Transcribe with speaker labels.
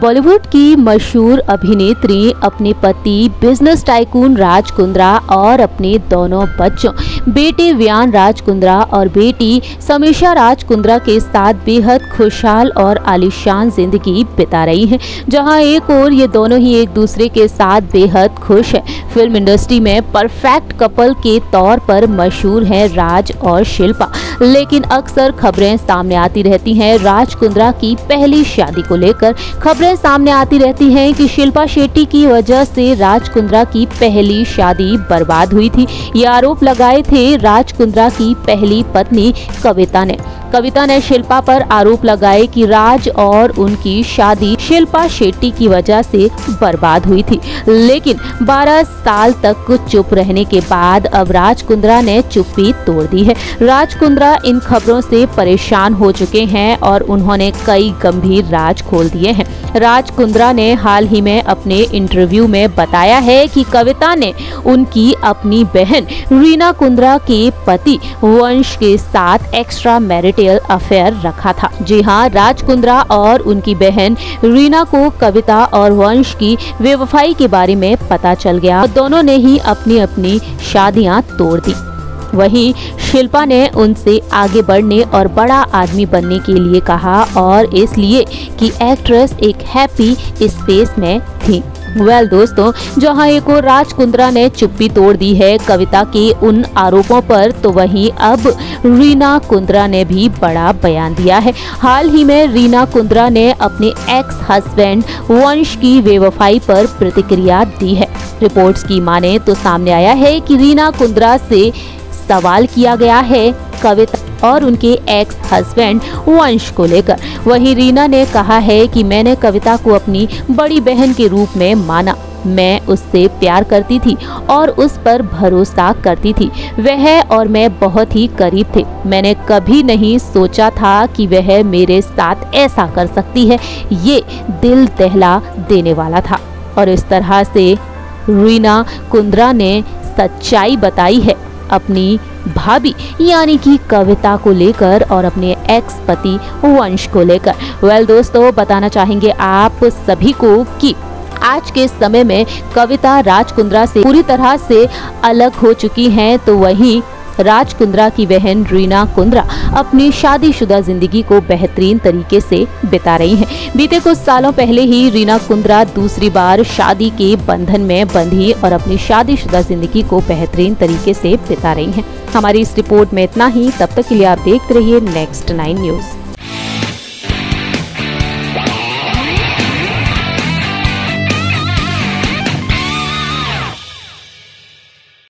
Speaker 1: बॉलीवुड की मशहूर अभिनेत्री अपने पति बिजनेस टाइकून राज कुंद्रा और अपने दोनों बच्चों बेटे व्यान राज कुंद्रा और बेटी समीक्षा राज कुंद्रा के साथ बेहद खुशहाल और आलीशान जिंदगी बिता रही हैं। जहां एक और ये दोनों ही एक दूसरे के साथ बेहद खुश है। फिल्म इंडस्ट्री में परफेक्ट कपल के तौर पर मशहूर हैं राज और शिल्पा, लेकिन अक्सर खबरें सामने आती रहती हैं राज कुंद्रा की पहली शादी को लेकर। खबरें सामने आती रहती हैं कि शिल्पा शेट्टी की वजह से राज कुंद्रा की पहली शादी बर्बाद हुई थी। ये आरोप लगाए थे राज कुंद्रा की पहली पत्नी कविता ने शिल्पा पर आरोप लगाए कि राज और उनकी शादी शिल्पा शेट्टी की वजह से बर्बाद हुई थी। लेकिन 12 साल तक चुप रहने के बाद अब राज कुंद्रा ने चुप्पी तोड़ दी है। राज कुंद्रा इन खबरों से परेशान हो चुके हैं और उन्होंने कई गंभीर राज खोल दिए हैं। राज कुंद्रा ने हाल ही में अपने इंटरव्यू में बताया है कि कविता ने उनकी अपनी बहन रीना कुंद्रा के पति वंश के साथ एक्स्ट्रा मैरिटल अफेयर रखा था। जी हाँ, राज कुंद्रा और उनकी बहन रीना को कविता और वंश की बेवफाई के बारे में पता चल गया। दोनों ने ही अपनी अपनी शादियां तोड़ दी। वहीं शिल्पा ने उनसे आगे बढ़ने और बड़ा आदमी बनने के लिए कहा, और इसलिए कि एक्ट्रेस एक हैप्पी स्पेस में थी। दोस्तों, जहां एक और राज कुंद्रा ने चुप्पी तोड़ दी है कविता के उन आरोपों पर, तो वहीं अब रीना कुंद्रा ने भी बड़ा बयान दिया है। हाल ही में रीना कुंद्रा ने अपने एक्स हस्बैंड वंश की बेवफाई पर प्रतिक्रिया दी है। रिपोर्ट्स की माने तो सामने आया है कि रीना कुंद्रा से सवाल किया गया है कविता और उनके एक्स हस्बैंड वंश को लेकर। वहीं रीना ने कहा है कि मैंने कविता को अपनी बड़ी बहन के रूप में माना। मैं उससे प्यार करती थी और उस पर भरोसा करती थी। वह और मैं बहुत ही करीब थे। मैंने कभी नहीं सोचा था कि वह मेरे साथ ऐसा कर सकती है। ये दिल दहला देने वाला था। और इस तरह से रीना कुंद्रा ने सच्चाई बताई है अपनी भाभी यानी कि कविता को लेकर और अपने एक्स पति वंश को लेकर। दोस्तों, बताना चाहेंगे आप सभी को कि आज के समय में कविता राज कुंद्रा से पूरी तरह से अलग हो चुकी हैं, तो वहीं राज कुंद्रा की बहन रीना कुंद्रा अपनी शादीशुदा जिंदगी को बेहतरीन तरीके से बिता रही हैं। बीते कुछ सालों पहले ही रीना कुंद्रा दूसरी बार शादी के बंधन में बंधी और अपनी शादीशुदा जिंदगी को बेहतरीन तरीके से बिता रही हैं। हमारी इस रिपोर्ट में इतना ही। तब तक के लिए आप देखते रहिए नेक्स्ट 9 न्यूज़।